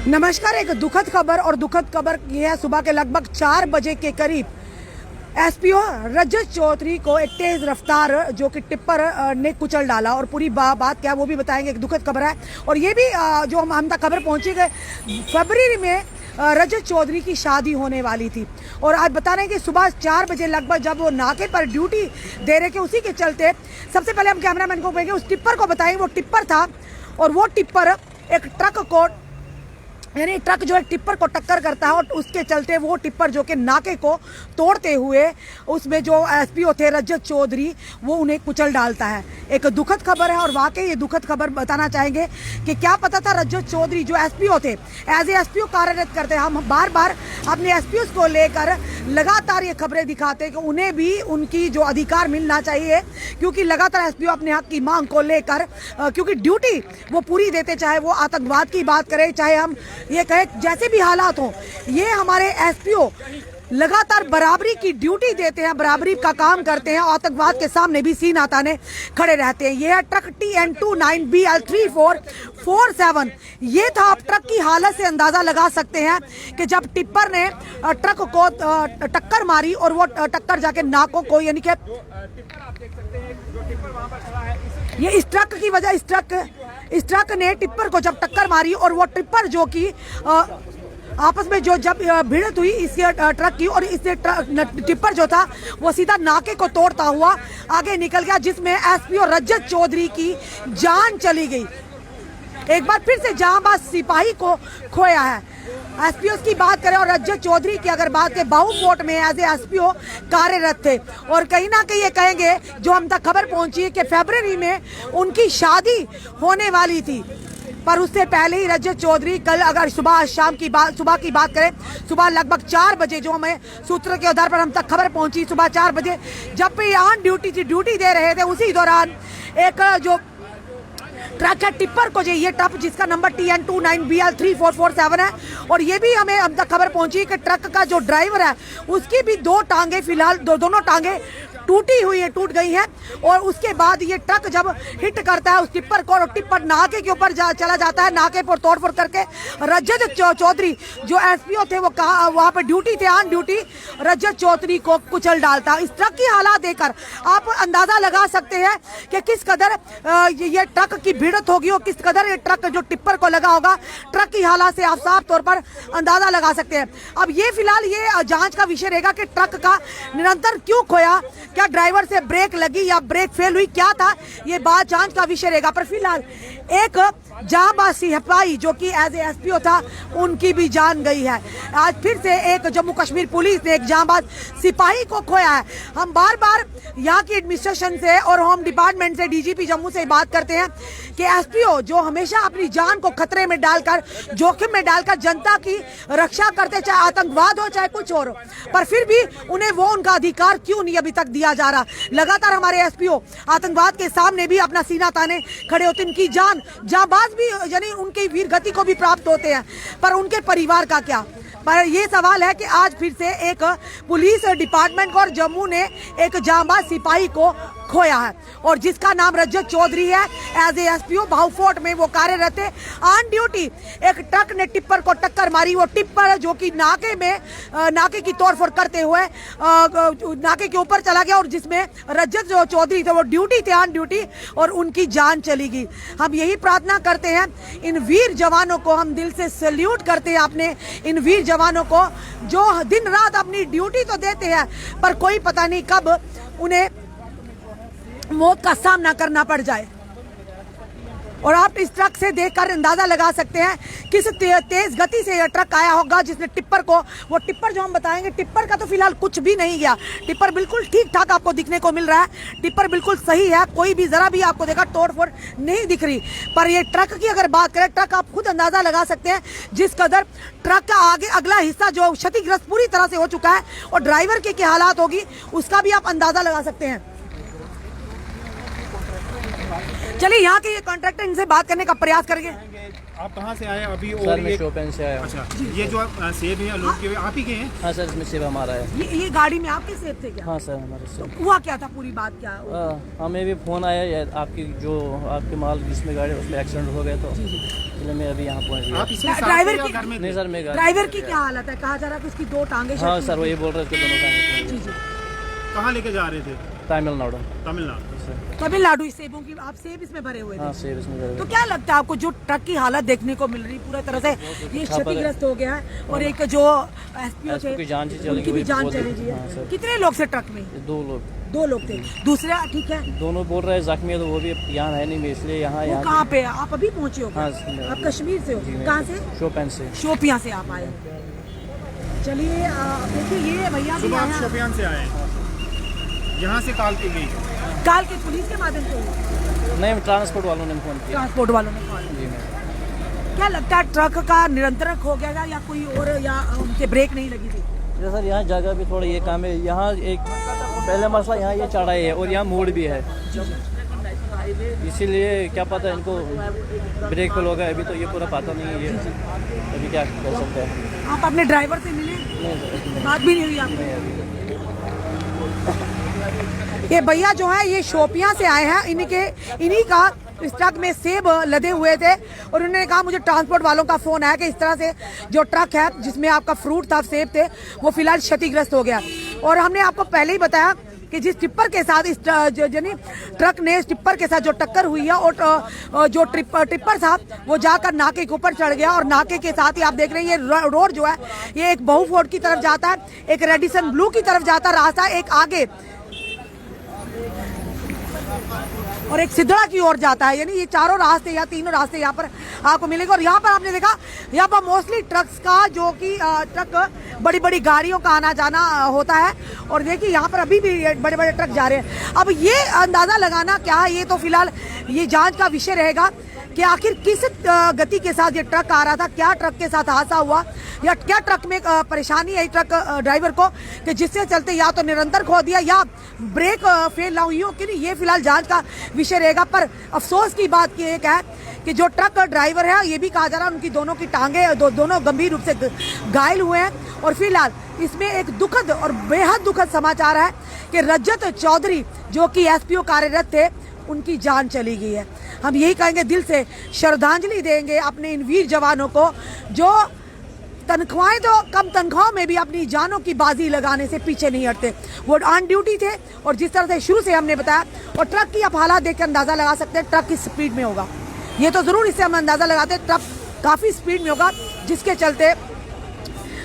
नमस्कार। एक दुखद खबर और दुखद खबर ये है, सुबह के लगभग 4 बजे के करीब एसपीओ रजत चौधरी को एक तेज रफ्तार जो कि टिप्पर ने कुचल डाला। और पूरी बात क्या वो भी बताएंगे। एक दुखद खबर है और ये भी जो हम तक खबर पहुंची गए, फरवरी में रजत चौधरी की शादी होने वाली थी और आज बता रहे हैं कि सुबह 4 बजे लगभग जब वो नाके पर ड्यूटी दे रहे थे, उसी के चलते सबसे पहले हम कैमरामैन को कहेंगे उस टिप्पर को बताएंगे। वो टिप्पर था और वो टिप्पर एक ट्रक को यानी ट्रक जो है टिप्पर को टक्कर करता है और उसके चलते वो टिप्पर जो कि नाके को तोड़ते हुए उसमें जो एसपीओ थे रजत चौधरी वो उन्हें कुचल डालता है। एक दुखद खबर है और वाकई ये दुखद खबर बताना चाहेंगे कि क्या पता था रजत चौधरी जो एसपीओ थे, एज ए एसपीओ कार्यरत करते हैं। हम बार बार अपने एसपीओ को लेकर लगातार ये खबरें दिखाते हैं कि उन्हें भी उनकी जो अधिकार मिलना चाहिए, क्योंकि लगातार एसपीओ अपने हक की मांग को लेकर क्योंकि ड्यूटी वो पूरी देते, चाहे वो आतंकवाद की बात करें, चाहे हम ये कहें जैसे भी हालात हो, ये हमारे एसपीओ लगातार बराबरी की ड्यूटी देते हैं, बराबरी का काम करते हैं। आतंकवाद के सामने भी सीना ताने खड़े रहते हैं। ये है ट्रक TN29BL3447। ये था। आप ट्रक की हालत से अंदाजा लगा सकते हैं कि जब टिप्पर ने ट्रक को टक्कर मारी और वो टक्कर जाके नाकों को यानी कि ये इस ट्रक की वजह इस ट्रक ने टिप्पर को जब टक्कर मारी और वो टिप्पर जो कि आपस में जो जब भिड़ंत हुई इस ट्रक की और इस टिप्पर जो था वो सीधा नाके को तोड़ता हुआ आगे निकल गया, जिसमें एसपीओ रजत चौधरी की जान चली गई। एक बार फिर से जांबाज सिपाही को खोया है। एसपीओ की बात करें और रजत चौधरी की अगर बात करें, बाहू फोर्ट में एज ए एसपीओ कार्यरत थे और कहीं ना कहीं ये कहेंगे जो हम तक खबर पहुंची है कि फरवरी में उनकी शादी होने वाली थी। पर उससे पहले ही रजत चौधरी कल अगर सुबह की बात करें, सुबह लगभग 4 बजे जो हमें सूत्र के आधार पर हम तक खबर पहुंची, सुबह 4 बजे जब भी ऑन ड्यूटी दे रहे थे, उसी दौरान एक जो ट्रक है टिप्पर को ये ट्रक जिसका नंबर TN29BL3447 है और ये भी हमें अब तक खबर पहुंची कि ट्रक का जो ड्राइवर है उसकी भी 2 टांगे फिलहाल दोनों टांगे टूट गई है। और उसके बाद ये ट्रक जब हिट करता है उस टिप्पर को और टिप्पर नाके के ऊपर चला जाता है, नाके पर तोड़फोड़ करके रजत चौधरी जो एसपीओ थे वो वहां पर ड्यूटी थे, ऑन ड्यूटी, रजत चौधरी को कुचल डालता। इस ट्रक की हालात देखकर आप अंदाजा लगा सकते हैं कि किस कदर ये ट्रक की भिड़ंत होगी और किस कदर ये ट्रक जो टिप्पर को लगा होगा। ट्रक की हालात से आप साफ तौर पर अंदाजा लगा सकते हैं। अब ये फिलहाल ये जांच का विषय रहेगा कि ट्रक का निरंतर क्यों खोया, क्या ड्राइवर से ब्रेक लगी या ब्रेक फेल हुई, क्या था, ये बात जांच का विषय रहेगा। पर फिलहाल एक जांबाज सिपाही जो कि एज ए एसपीओ था उनकी भी जान गई है। आज फिर से एक जम्मू कश्मीर पुलिस ने एक जांबाज सिपाही को खोया है। हम बार बार यहाँ की एडमिनिस्ट्रेशन से और होम डिपार्टमेंट से, डीजीपी जम्मू से बात करते हैं कि एसपीओ जो हमेशा अपनी जान को खतरे में डालकर, जोखिम में डालकर जनता की रक्षा करते, चाहे आतंकवाद हो चाहे कुछ और, पर फिर भी उन्हें वो उनका अधिकार क्यों नहीं अभी तक दिया जा रहा। लगातार हमारे एसपीओ आतंकवाद के सामने भी अपना सीना ताने खड़े होते, उनकी जांबाज भी यानी उनकी वीर गति को भी प्राप्त होते हैं, पर उनके परिवार का क्या। पर ये सवाल है कि आज फिर से एक पुलिस डिपार्टमेंट को और जम्मू ने एक जांबाज सिपाही को खोया है और जिसका नाम रजत चौधरी है। As a SPO Bahu fort में वो कार्यरत थे, ऑन ड्यूटी। एक ट्रक ने टिप्पर को टक्कर मारी, वो टिप्पर जो कि नाके की तोड़फोड़ करते हुए नाके के ऊपर चला गया और जिसमें रजत जो चौधरी थे वो ड्यूटी थे, ऑन ड्यूटी, और उनकी जान चली गई। हम यही प्रार्थना करते हैं, इन वीर जवानों को हम दिल से सैल्यूट करते हैं, अपने इन वीर जवानों को जो दिन रात अपनी ड्यूटी तो देते हैं पर कोई पता नहीं कब उन्हें मौत का सामना करना पड़ जाए। और आप इस ट्रक से देखकर अंदाजा लगा सकते हैं किस तेज गति से यह ट्रक आया होगा जिसने टिप्पर को, वो टिप्पर जो हम बताएंगे, टिप्पर का तो फिलहाल कुछ भी नहीं गया, टिप्पर बिल्कुल ठीक ठाक आपको दिखने को मिल रहा है, टिप्पर बिल्कुल सही है, कोई भी जरा भी आपको देखा तोड़फोड़ नहीं दिख रही। पर ये ट्रक की अगर बात करें, ट्रक आप खुद अंदाजा लगा सकते हैं जिस कदर ट्रक का आगे अगला हिस्सा जो क्षतिग्रस्त पूरी तरह से हो चुका है और ड्राइवर की क्या हालात होगी उसका भी आप अंदाजा लगा सकते हैं। चलिए यहाँ के ये कॉन्ट्रैक्टर, इनसे बात करने का प्रयास करेंगे। आप कहाँ से आए अभी? सर मैं शोपियां से आया हूँ। अच्छा, ये जो सेब है लोग के आप ही के हैं? हाँ सर, इसमें सेब हमारा है। ये गाड़ी में आपके सेब थे क्या? हाँ सर, हमारे सेब। हुआ क्या था, पूरी बात क्या? हमें भी फ़ोन आया आपकी जो आपके माल जिसमें गाड़ी उसमें एक्सीडेंट हो गया, तो इसलिए मैं अभी यहाँ पहुँच गया। ड्राइवर की घर में नहीं सर, मैं ड्राइवर की क्या हालत है? कहा जा रहा है कि उसकी 2 टांगे। हाँ सर, वही बोल रहे थे दोनों टांगे। जी जी। कहाँ लेके जा रहे थे? तमिलनाडु। तमिलनाडु। तमिलनाडु। इस सेबों की, आप सेब इसमें भरे हुए थे? हाँ सेब इसमें भरे तो हुए। क्या लगता है आपको, जो ट्रक की हालत देखने को मिल रही पूरी तरह से ये क्षतिग्रस्त हो गया है, और एक जो एसपीओ थे की जान चली उनकी भी गई, जान बहुत- चली गई हाँ, है। सर। कितने लोग थे ट्रक में? 2 लोग थे। दूसरे ठीक है? दोनों बोल रहे हैं जख्मी है, तो वो भी यहाँ है नहीं, मैं इसलिए यहाँ वो कहाँ पे है? आप अभी पहुँचे हो? हाँ, आप कश्मीर से हो? कहाँ से? शोपियां से। शोपियां से आप आए। चलिए देखिए, ये भैया भी सुबह आप आया। शोपियान से आए, यहाँ से कॉल की गई? काल के पुलिस के माध्यम से हुई? नहीं, ट्रांसपोर्ट वालों ने फ़ोन किया। ट्रांसपोर्ट वालों ने कॉल। जी मैम। क्या लगता है, ट्रक का निरंतरक हो गया था या कोई और, या उनके ब्रेक नहीं लगी थी? सर यहाँ जगह भी थोड़ा ये काम है, यहाँ एक पहले मसला यहाँ ये चढ़ाई है और यहाँ मोड़ भी है, इसीलिए क्या पता इनको ब्रेक पे लोग अभी तो ये पूरा पता नहीं है, ये अभी क्या कर सकते हैं। आप अपने ड्राइवर से मिले? नहीं, बात भी नहीं हुई आपकी? ये भैया जो है ये शोपियां से आए हैं, इन्हीं का इस ट्रक में सेब लदे हुए थे, और उन्होंने कहा मुझे ट्रांसपोर्ट वालों का फोन आया कि इस तरह से जो ट्रक है जिसमें आपका फ्रूट था, सेब थे, वो फिलहाल क्षतिग्रस्त हो गया। और हमने आपको पहले ही बताया कि जिस टिप्पर के साथ इस यानी ट्रक ने इस टिप्पर के साथ जो टक्कर हुई है, और जो टिप्पर था वो जाकर नाके के ऊपर चढ़ गया, और नाके के साथ ही आप देख रहे हैं ये रोड जो है ये एक बहुफोर्ड की तरफ जाता है, एक रेडिसन ब्लू की तरफ जाता रास्ता, एक आगे और एक सिद्धड़ा की ओर जाता है। यानी ये चारों रास्ते या तीनों रास्ते यहाँ पर आपको मिलेंगे। और यहाँ पर आपने देखा, यहाँ पर मोस्टली ट्रक्स का जो कि ट्रक बड़ी बड़ी गाड़ियों का आना जाना होता है, और देखिए यहाँ पर अभी भी बड़े बड़े ट्रक जा रहे हैं। अब ये अंदाजा लगाना क्या है, ये तो फिलहाल ये जांच का विषय रहेगा कि आखिर किस गति के साथ ये ट्रक आ रहा था, क्या ट्रक के साथ हादसा हुआ, या क्या ट्रक में परेशानी है ट्रक ड्राइवर को कि जिससे चलते या तो निरंतर खो दिया या ब्रेक फेल ना हुई हो कि नहीं, ये फिलहाल जांच का विषय रहेगा। पर अफसोस की बात ये एक है कि जो ट्रक ड्राइवर है, ये भी कहा जा रहा है उनकी दोनों की टांगे दोनों गंभीर रूप से घायल हुए हैं। और फिलहाल इसमें एक दुखद और बेहद दुखद समाचार है कि रजत चौधरी जो कि एसपीओ कार्यरत थे, उनकी जान चली गई है। हम यही कहेंगे, दिल से श्रद्धांजलि देंगे अपने इन वीर जवानों को जो तनख्वाहें तो कम तनख्वाहों में भी अपनी जानों की बाजी लगाने से पीछे नहीं हटते। वो ऑन ड्यूटी थे, और जिस तरह से शुरू से हमने बताया, और ट्रक की आप हालात देख कर अंदाजा लगा सकते हैं ट्रक की स्पीड में होगा, ये तो जरूर इससे हम अंदाजा लगाते हैं ट्रक काफी स्पीड में होगा, जिसके चलते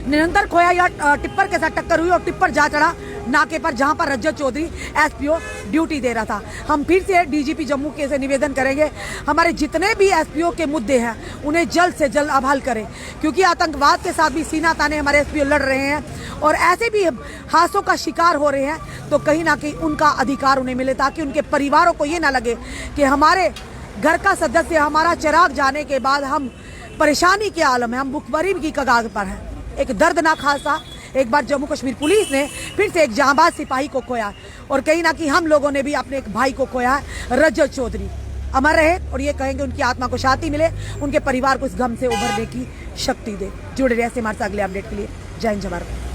निरंतर खोया या टिप्पर के साथ टक्कर हुई और टिप्पर जा चढ़ा नाके पर, जहां पर रजत चौधरी एसपीओ ड्यूटी दे रहा था। हम फिर से डीजीपी जम्मू के से निवेदन करेंगे, हमारे जितने भी एसपीओ के मुद्दे हैं उन्हें जल्द से जल्द अबहाल करें, क्योंकि आतंकवाद के साथ भी सीना ताने हमारे एसपीओ लड़ रहे हैं, और ऐसे भी हादसों का शिकार हो रहे हैं, तो कहीं ना कहीं उनका अधिकार उन्हें मिले, ताकि उनके परिवारों को ये ना लगे कि हमारे घर का सदस्य, हमारा चिराग जाने के बाद हम परेशानी के आलम है, हम भुखमरी की कगार पर हैं। एक दर्दनाक हादसा, एक बार जम्मू कश्मीर पुलिस ने फिर से एक जांबाज सिपाही को खोया, और कहीं ना कहीं हम लोगों ने भी अपने एक भाई को खोया है। रजत चौधरी अमर रहे, और ये कहेंगे उनकी आत्मा को शांति मिले, उनके परिवार को इस गम से उभरने की शक्ति दे। जुड़े रहिए हमारे साथ अगले अपडेट के लिए। जय हिंद, जय भारत।